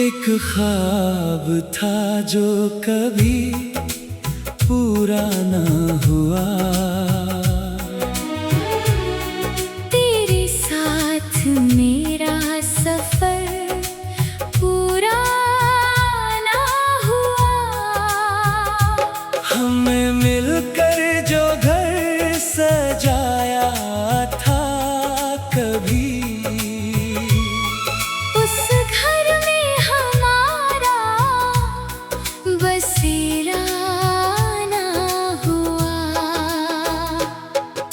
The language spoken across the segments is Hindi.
एक ख्वाब था जो कभी पूरा ना हुआ। तेरे साथ मेरा सफर पूरा ना हुआ। हमें मिलकर जो घर सजाया था कभी, उस घर में हमारा बसेरा ना हुआ।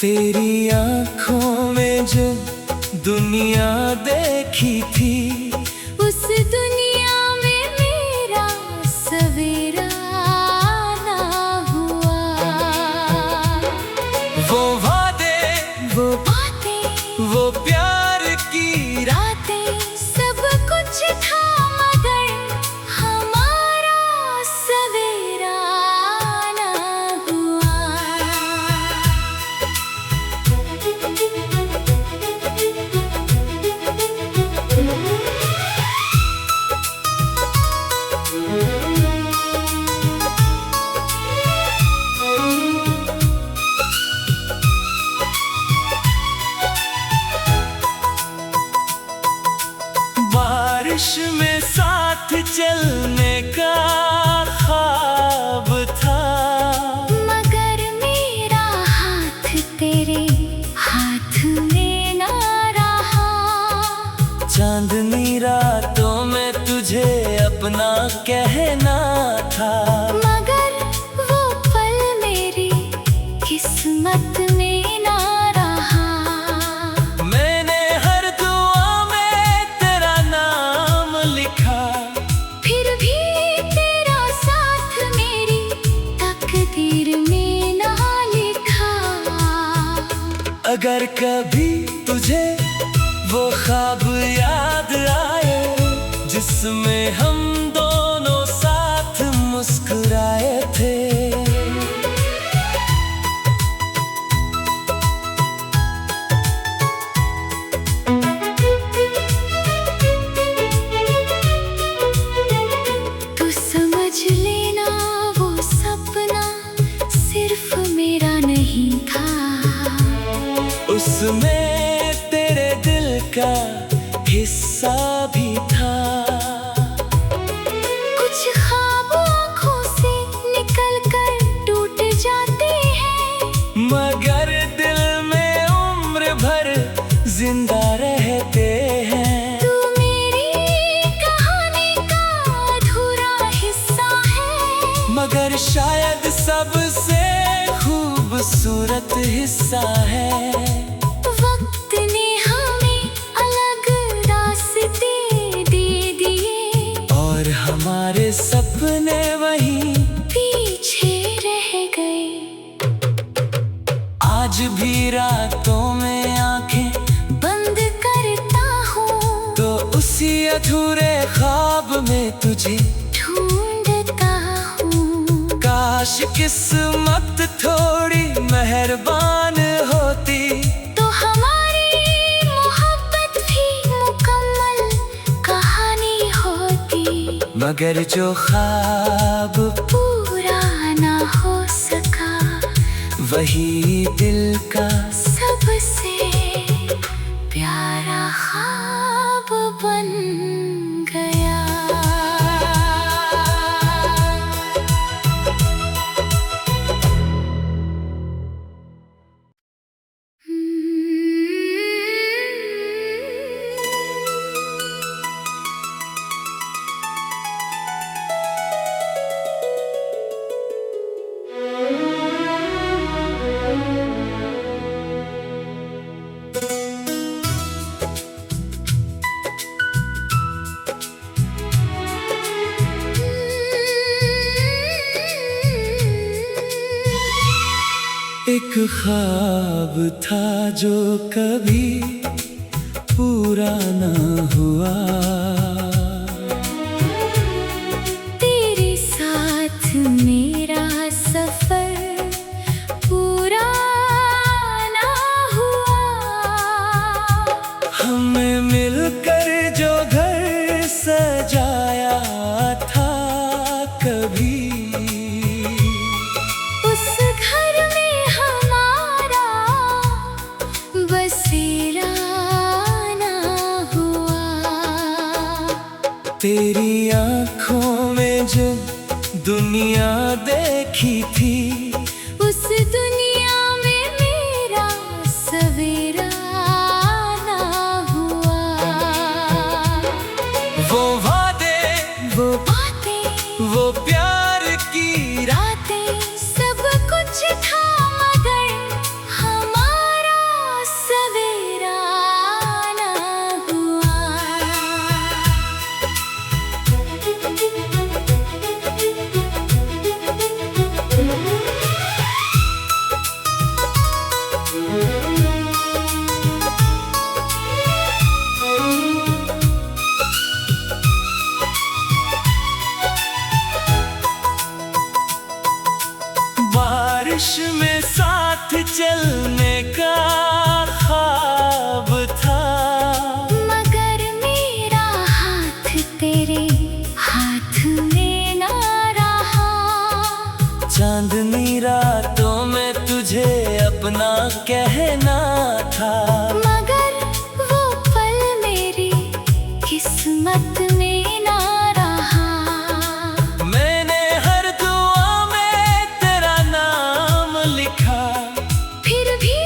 तेरी आँखों में जो दुनिया देखी थी, उस दुनिया में मेरा सवेरा ना हुआ। वो वादे, वो बातें, वो प्यार की रातें, सब कुछ था मगर हमारा सवेरा ना हुआ। बारिश में साथ चलने का ख्वाब था, मगर मेरा हाथ तेरे हाथ में ना रहा। चांदनी रातों में तुझे अपना कहना था, मगर वो पल मेरी किस्मत में ना रहा। मैंने हर दुआ में तेरा नाम लिखा, फिर भी तेरा साथ मेरी तकदीर में ना लिखा। अगर कभी तुझे वो ख्वाब याद आए जिसमें हम दोनों साथ मुस्कुराए थे, तू समझ लेना वो सपना सिर्फ मेरा नहीं था। उसमें तेरे दिल का हिस्सा भी था। कुछ ख्वाब आँखों से निकल कर टूट जाते हैं, मगर दिल में उम्र भर जिंदा रहते हैं। तू मेरी कहानी का अधूरा हिस्सा है, मगर शायद सबसे खूबसूरत हिस्सा है। वक्त ने हमें अलग रास्ते दे दिए, और हमारे सपने वहीं पीछे रह गए। आज भी रातों में आंखें बंद करता हूँ तो उसी अधूरे ख्वाब में तुझे ढूंढता हूँ। काश किस्मत थोड़ी मेहरबान होती, तो हमारी मोहब्बत भी मुकम्मल कहानी होती। मगर जो ख्वाब पूरा ना हो सका, वही दिल का सबसे प्यारा ख्वाब बन गया। एक ख्वाब था जो कभी पूरा ना हुआ। तेरे साथ मेरा सफर पूरा ना हुआ। हमें मिलकर जो घर सजाया में जो दुनिया देखी थी, उस दुनिया में मेरा सवेरा ना हुआ। वो वादे, वो बातें, वो प्यार की रातें, सब कुछ था मगर हमारा सवेरा ना हुआ। बारिश में साथ चलने का ख्वाब था, मगर मेरा हाथ तेरे हाथ में ना रहा। चांदनी रातों में तुझे अपना कहना था, मगर वो पल मेरी किस्मत में ना रहा। मैंने हर दुआ में तेरा नाम लिखा, फिर भी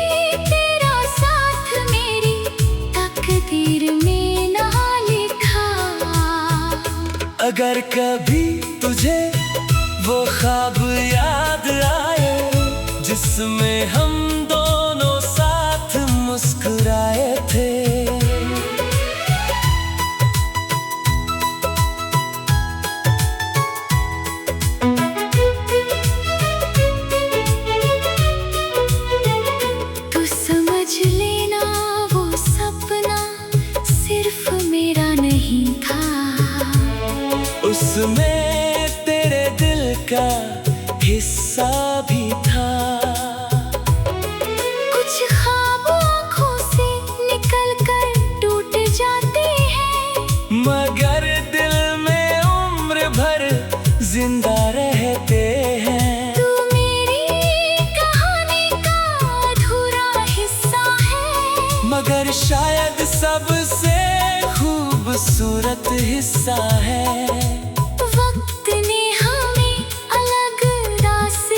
तेरा साथ मेरी तकदीर में ना लिखा। अगर कभी तुझे वो ख्वाब याद आए जिसमें हम दोनों साथ मुस्कुराए थे, तू समझ लेना वो सपना सिर्फ मेरा नहीं था। उसमें तेरे दिल का हिस्सा भी था। कुछ ख्वाब आँखों से निकल कर टूट जाते हैं, मगर दिल में उम्र भर जिंदा रहते हैं। तू मेरी कहानी का अधूरा हिस्सा है, मगर शायद सबसे खूबसूरत हिस्सा है। वक्त ने हमें अलग रास्ते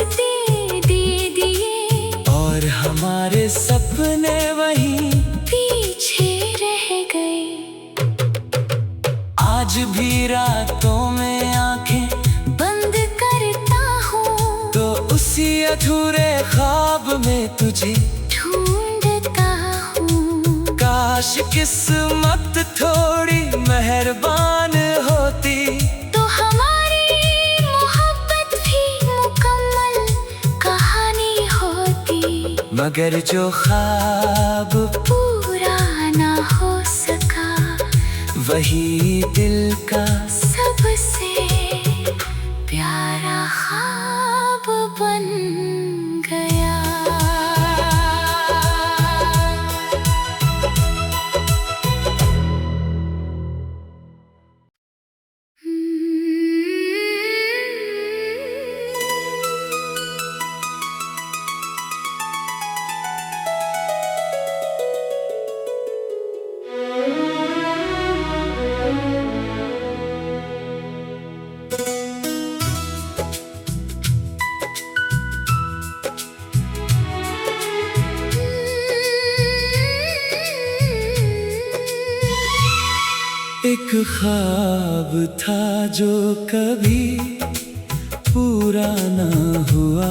दे दिए, और हमारे सपने वहीं पीछे रह गए। आज भी रातों में आंखें बंद करता हूँ तो उसी अधूरे ख्वाब में तुझे ढूंढता हूँ। काश किस्मत थोड़ी मेहरबान होती, तो हमारी मोहब्बत भी मुकम्मल कहानी होती। मगर जो ख्वाब पूरा ना हो सका, वही दिल का सबसे प्यारा ख्वाब बन गया। एक ख्वाब था जो कभी पूरा न हुआ,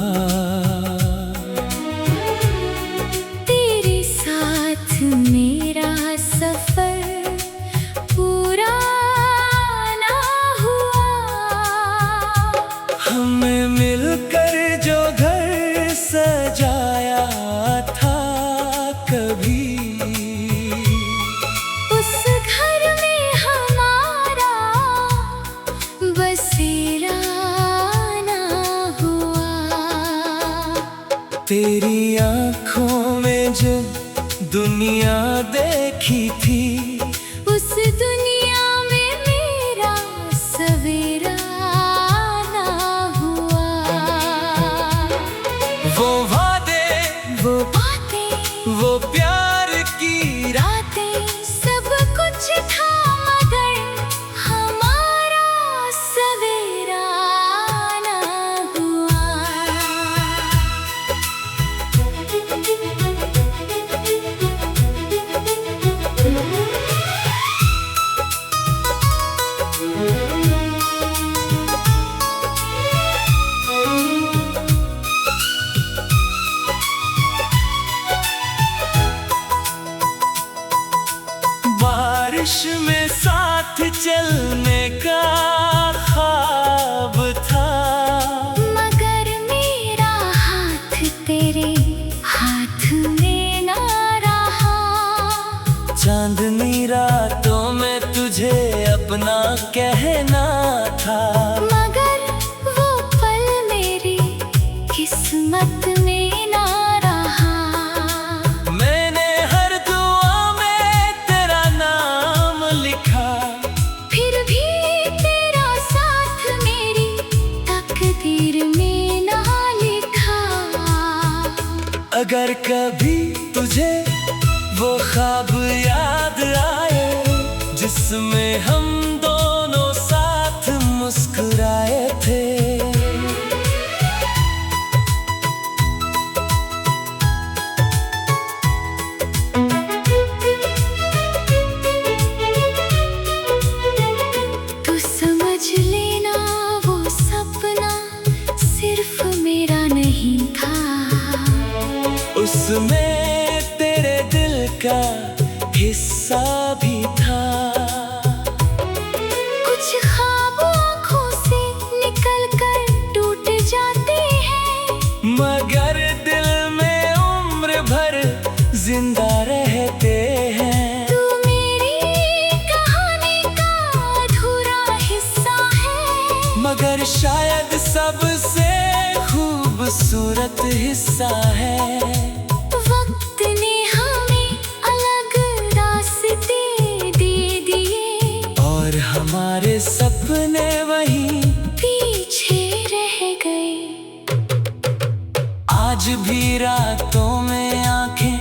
तेरे साथ मेरा सफर पूरा ना हुआ। हमें मिलकर जो घर सजाया था कभी, उस घर में हमारा बसेरा ना हुआ। तेरी आंखों में जो दुनिया देखी थी, उस दुनिया में मेरा सवेरा ना हुआ। वो वादे, वो बातें, वो प्यार की रातें, सब कुछ था मगर हमारा सवेरा कहना था। मगर वो पल मेरी किस्मत में ना रहा। मैंने हर दुआ में तेरा नाम लिखा, फिर भी तेरा साथ मेरी तकदीर में ना लिखा। अगर कभी तुझे वो ख्वाब याद आए जिसमें हम दोनों साथ मुस्कुराए थे, तू समझ लेना वो सपना सिर्फ मेरा नहीं था। उसमें तेरे दिल का हिस्सा भी था। कुछ ख्वाब आँखों से निकल कर टूट जाते हैं, मगर दिल में उम्र भर जिंदा रहते हैं। तू मेरी कहानी का अधूरा हिस्सा है, मगर शायद सबसे खूबसूरत हिस्सा है। वक्त ने हमें अलग रास्ते दे दिए, और हमारे सपने वहीं पीछे रह गए। आज भी रातों में आंखें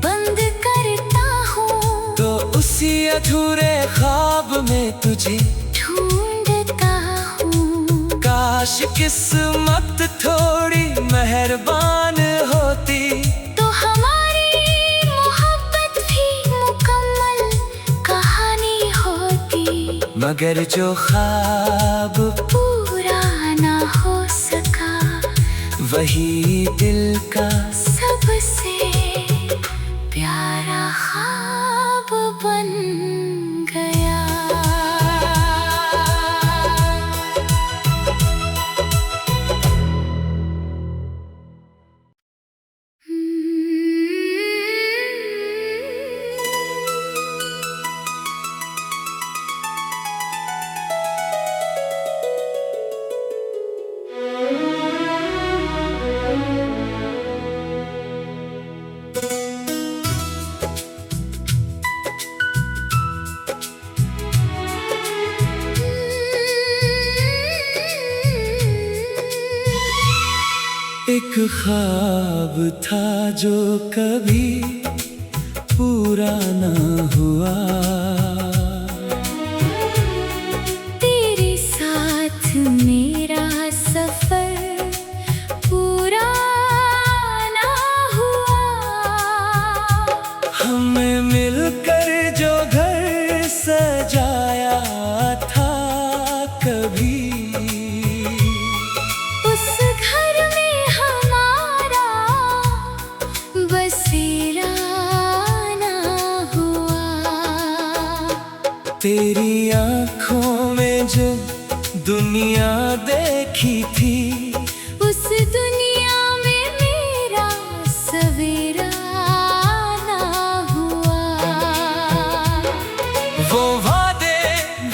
बंद करता हूँ तो उसी अधूरे ख्वाब में तुझे ढूंढता हूँ। काश किस्मत थोड़ी मेहरबान होती तो हमारी मोहब्बत भी मुकम्मल कहानी होती। मगर जो ख्वाब पूरा ना हो सका वही दिल का सबसे प्यारा ख्वाब बन गया। एक ख्वाब था जो कभी पूरा न हुआ, तेरे साथ मेरा सफर पूरा ना हुआ। हमें मिलकर जो घर सजाया था कभी, उस घर में हमारा बसेरा ना हुआ। तेरी आंखों में जो दुनिया देखी थी, उस दुनिया में मेरा सवेरा ना हुआ। वो वादे,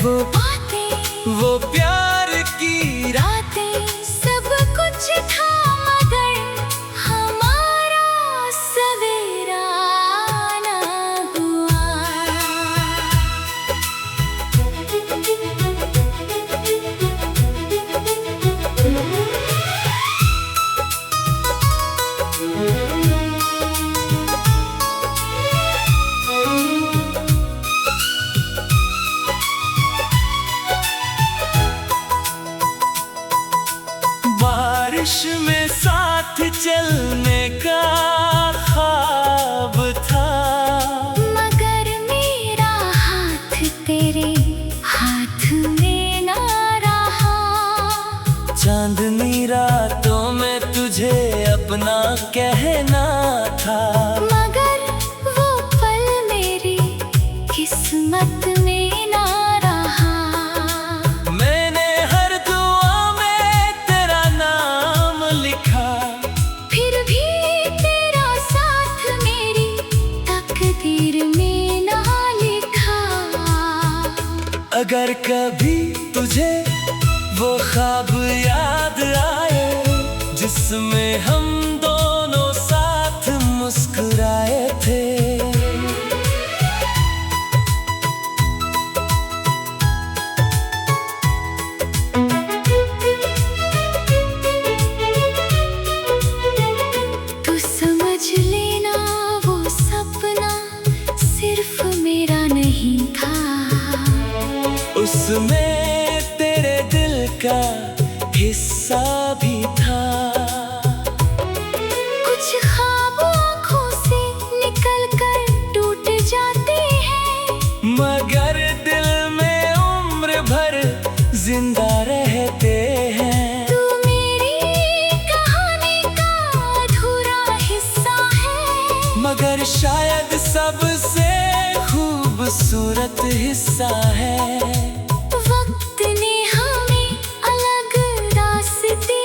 वो बातें, वो प्यार की रातें, सब कुछ था मगर हमारा सवेरा ना हुआ। बारिश में साथ चलने का ख्वाब था, मगर मेरा हाथ तेरे हाथ में ना रहा। चांदनी रातों में तुझे अपना कहना था, मगर वो पल मेरी किस्मत में ना रहा। मैंने हर दुआ में तेरा नाम लिखा, फिर भी तेरा साथ मेरी तकदीर में ना लिखा। अगर कभी तुझे वो ख्वाब याद आए जिसमें हम दोनों साथ मुस्कुराए थे, तू समझ लेना वो सपना सिर्फ मेरा नहीं था, उसमें तेरे दिल का हिस्सा भी था। कुछ ख्वाब आँखों से निकल कर टूट जाते हैं, मगर दिल में उम्र भर जिंदा रहते हैं। तू मेरी कहानी का अधूरा हिस्सा है, मगर शायद सबसे खूबसूरत हिस्सा है। वक्त ने हमें अलग रास्ते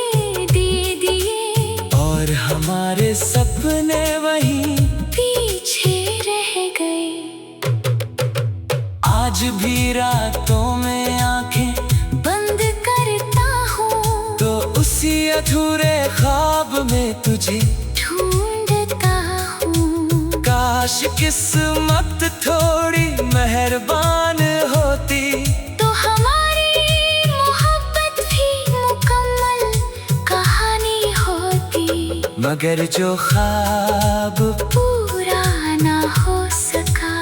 दे दिए और हमारे सपने वहीं पीछे रह गए। आज भी रातों में आंखें बंद करता हूँ तो उसी अधूरे ख्वाब में तुझे ढूंढता हूँ। काश किस्मत थोड़ी मेहरबान होती तो हमारी मोहब्बत भी मुकम्मल कहानी होती, मगर जो ख्वाब पूरा ना हो सका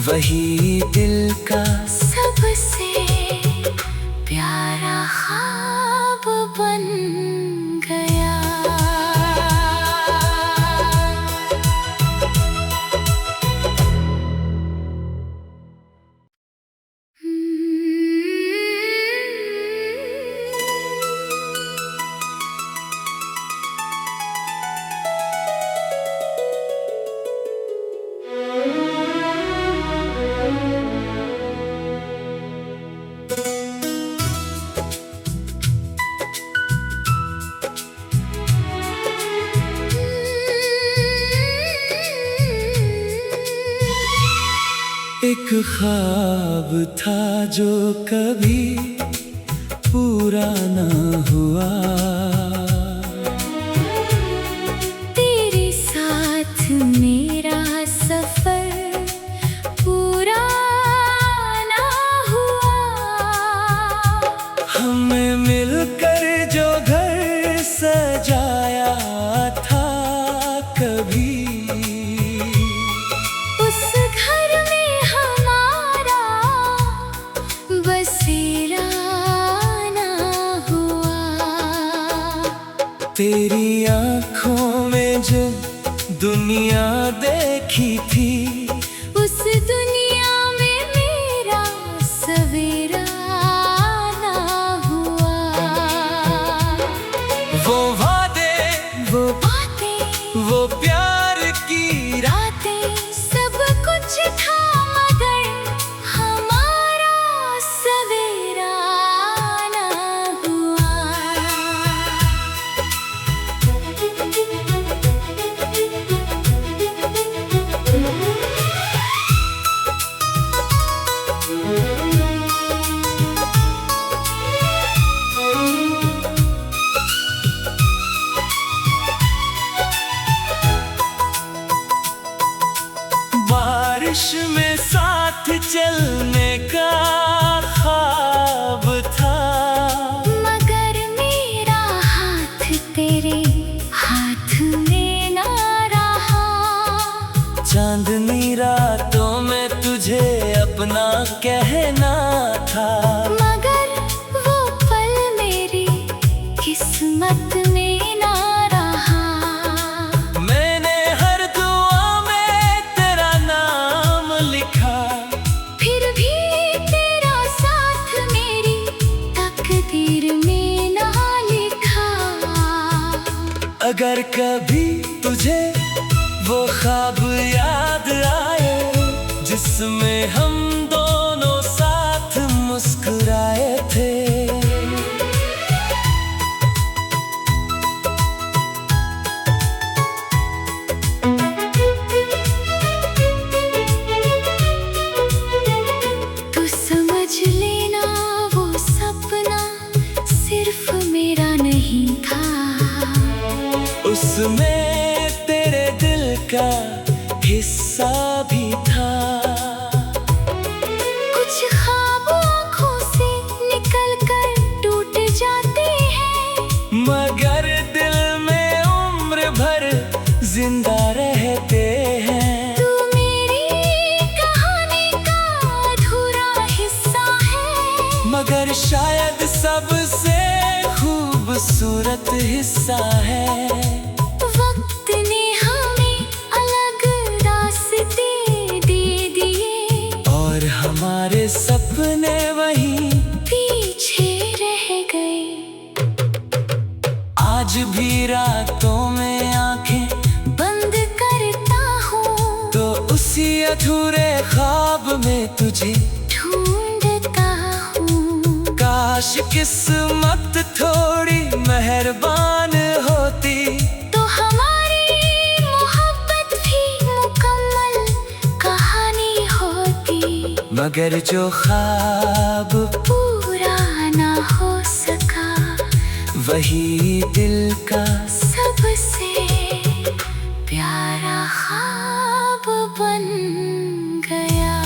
वही दिल का सबसे प्यारा ख्वाब बन गया। एक ख्वाब था जो कभी पूरा न हुआ, तेरे साथ मेरा सफर पूरा ना हुआ, हमें मिलकर जो घर सजाया था कभी, उस घर में हमारा बसेरा ना हुआ। तेरी आंखों में जो दुनिया देखी थी उस दुनिया में मेरा सवेरा ना हुआ। वो वादे, वो बातें, वो प्यार की रातें, सब कुछ था मगर हमारा सवेरा ना हुआ। बारिश में साथ चलने का ख्वाब था, मगर मेरा हाथ तेरे हाथ में ना रहा। चांदनी रातों में तुझे अपना कहना था, मगर वो पल मेरी किस्मत में ना रहा। मैंने हर दुआ में तेरा नाम लिखा, फिर भी तेरा साथ मेरी तकदीर में ना लिखा। अगर कभी तुझे वो ख्वाब याद आए जिसमें हम दोनों साथ मुस्कुराए थे, तू समझ उसमें तेरे दिल का हिस्सा भी था। कुछ ख्वाब आँखों से निकल कर टूट जाते हैं, मगर दिल में उम्र भर जिंदा रहते हैं। तू मेरी कहानी का अधूरा हिस्सा है, मगर शायद सबसे खूबसूरत हिस्सा है। वक्त ने हमें अलग रास्ते दे दिए, और हमारे सपने वहीं पीछे रह गए। आज भी रातों में आंखें बंद करता हूँ तो उसी अधूरे ख्वाब में तुझे ढूंढता हूँ। काश किस्मत थोड़ी मेहरबान होती तो हमारी मोहब्बत भी मुकम्मल कहानी होती, मगर जो ख्वाब पूरा ना हो सका वही दिल का सबसे प्यारा ख्वाब बन गया।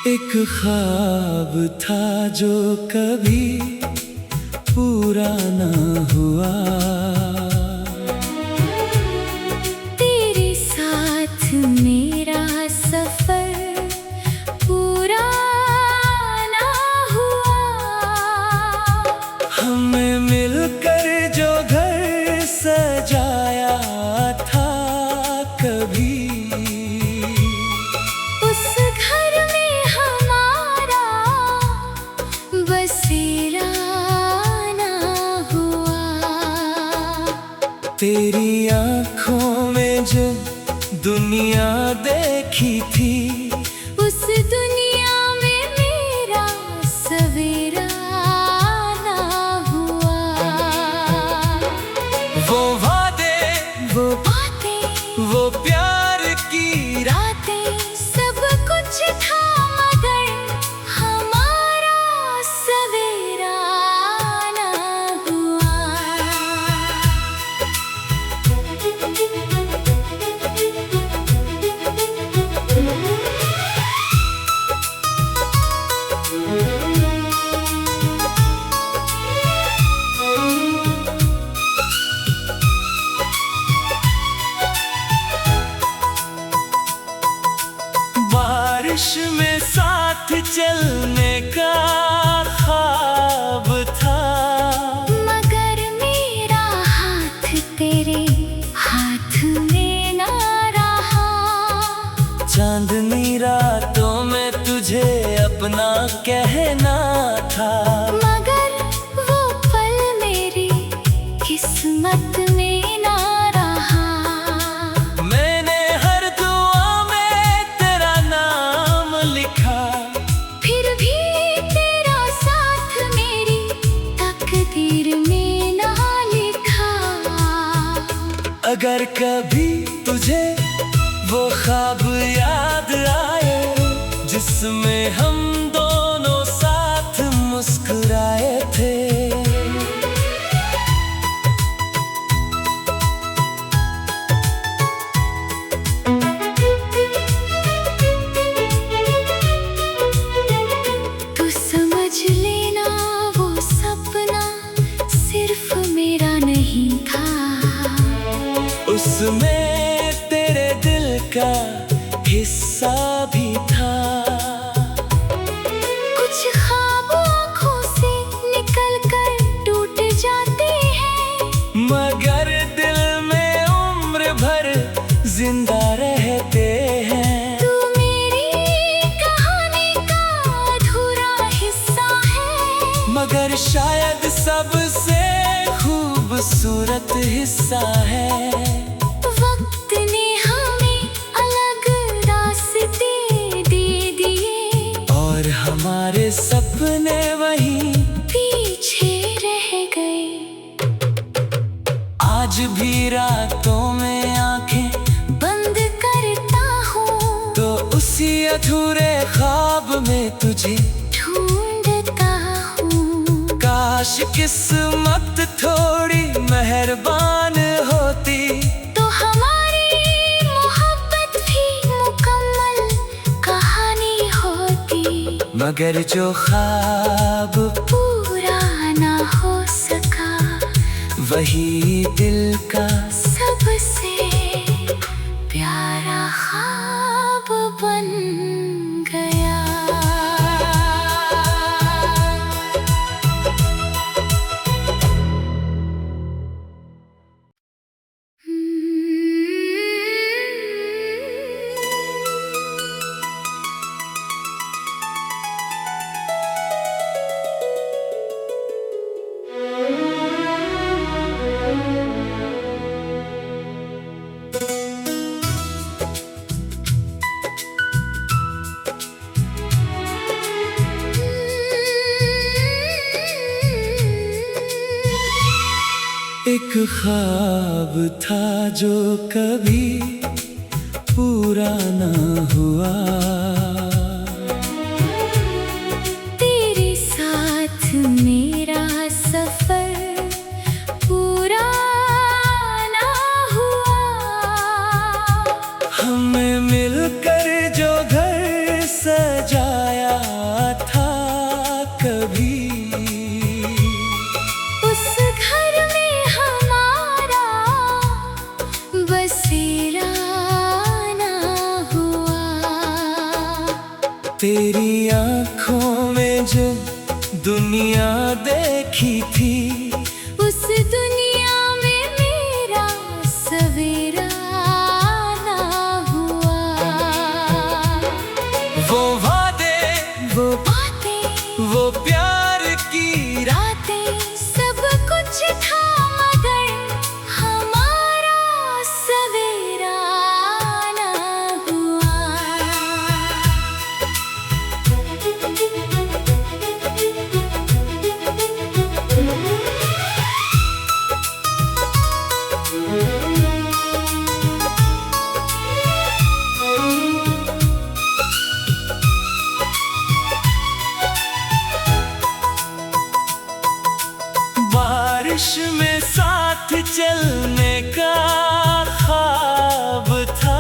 एक ख्वाब था जो कभी पूरा न हुआ, तेरे साथ मेरा सफर पूरा ना हुआ। हमें मिलकर जो घर सजाया था कभी, उस घर में हमारा बसेरा ना हुआ। तेरी आँखों में जो दुनिया देखी थी, उस दुनिया में मेरा सवेरा ना हुआ। वो वादे, वो बातें, वो प्यार की रातें, सब कुछ था मगर हमारा सवेरा ना हुआ। बारिश में साथ चलने का ख्वाब था, मगर मेरा हाथ तेरे हाथ में ना रहा। चांदनी रातों में तुझे अपना कहना था, मगर वो पल मेरी किस्मत में ना रहा। मैंने हर दुआ में तेरा नाम लिखा, फिर भी तेरा साथ मेरी तकदीर में ना लिखा। अगर कभी तुझे वो ख्वाब याद आए जिसमें हम दोनों साथ मुस्कुराए थे, तू समझ लेना वो सपना सिर्फ मेरा नहीं था, उसमें तेरे दिल का हिस्सा भी था। कुछ ख्वाब आँखों से निकल कर टूट जाते हैं, मगर दिल में उम्र भर जिंदा रहते हैं। तू मेरी कहानी का अधूरा हिस्सा है, शायद सबसे खूबसूरत हिस्सा है। वक्त ने हमें अलग रास्ते दे दिए और हमारे सपने वहीं पीछे रह गए। आज भी रातों में आंखें बंद करता हूँ तो उसी अधूरे ख्वाब में तुझे ढूंढता हूँ। काश किस्मत थोड़ी मेहरबान होती तो हमारी मोहब्बत भी मुकम्मल कहानी होती। मगर जो ख्वाब पूरा ना हो सका वही दिल का सबसे प्यारा ख्वाब बन गया। एक ख्वाब था जो कभी पूरा न हुआ। तेरे साथ मेरा सफर पूरा ना हुआ। हमने मिलकर जो घर सजाया था कभी उस घर में हमारा बसेरा ना हुआ। तेरी आँखों में जो दुनिया देखी थी उस दुनिया में मेरा सवेरा ना हुआ। वो वादे वो बातें वो प्यार की रातें सब कुछ था मगर हमारा सवेरा ना हुआ। बारिश में साथ चलने का ख्वाब था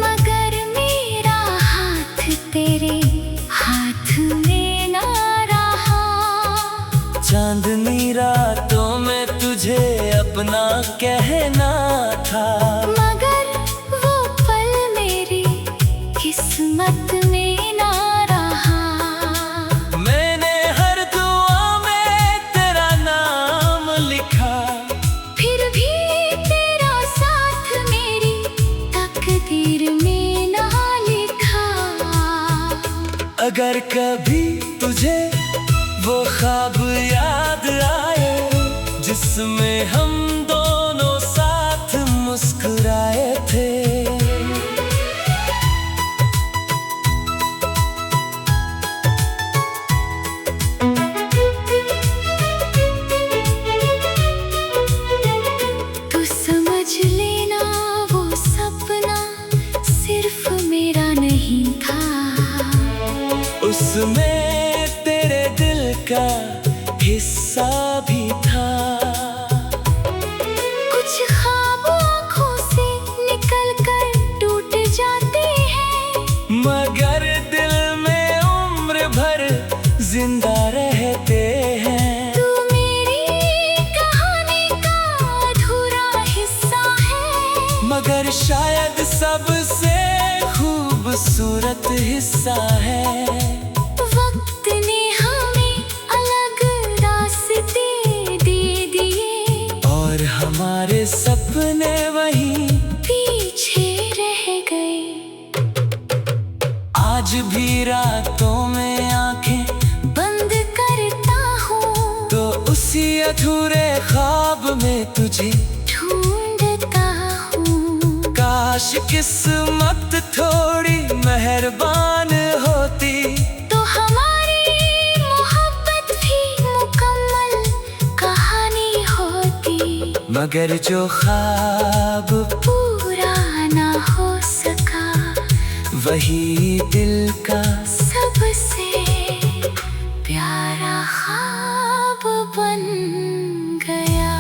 मगर मेरा हाथ तेरे हाथ में ना रहा। चांदनी रातों में तुझे अपना कहना था मगर वो पल मेरी किस्मत में ना रहा। मैंने हर दुआ में तेरा नाम लिखा फिर भी तेरा साथ मेरी तकदीर में ना लिखा। अगर कभी तुझे वो ख्वाब याद आए जिसमें हम दोनों साथ मुस्कुराए थे तू समझ लेना वो सपना सिर्फ मेरा नहीं था। उसमें तेरे दिल का हिस्सा भी था। कुछ ख्वाब आँखों से निकल कर टूट जाते हैं मगर दिल में उम्र भर जिंदा रहते हैं। तू मेरी कहानी का अधूरा हिस्सा है मगर शायद सबसे खूबसूरत हिस्सा है। वक्त ने हमें अलग रास्ते दे दिए और हमारे सपने वहीं पीछे रह गए। आज भी रातों में आंखें बंद करता हूँ किसी अधूरे ख्वाब में तुझे ढूंढता हूँ। काश किस्मत थोड़ी मेहरबान होती तो हमारी मोहब्बत भी मुकम्मल कहानी होती। मगर जो ख्वाब पूरा ना हो सका वही दिल का सबसे प्यारा ख्वाब बन गया।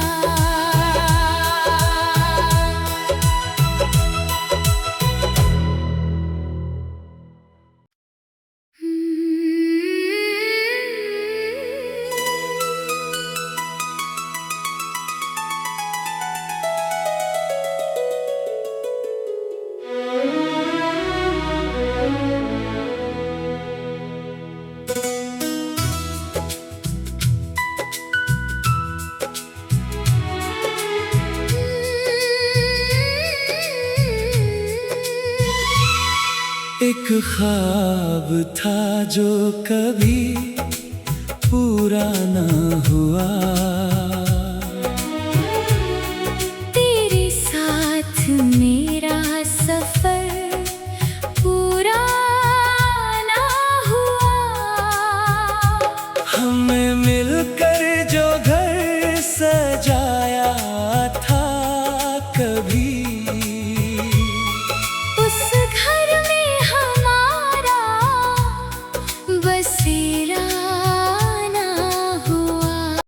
एक ख्वाब था जो कभी पूरा न हुआ, तेरे साथ मेरा सफर पूरा ना हुआ। हमें मिलकर जो घर सजाया था कभी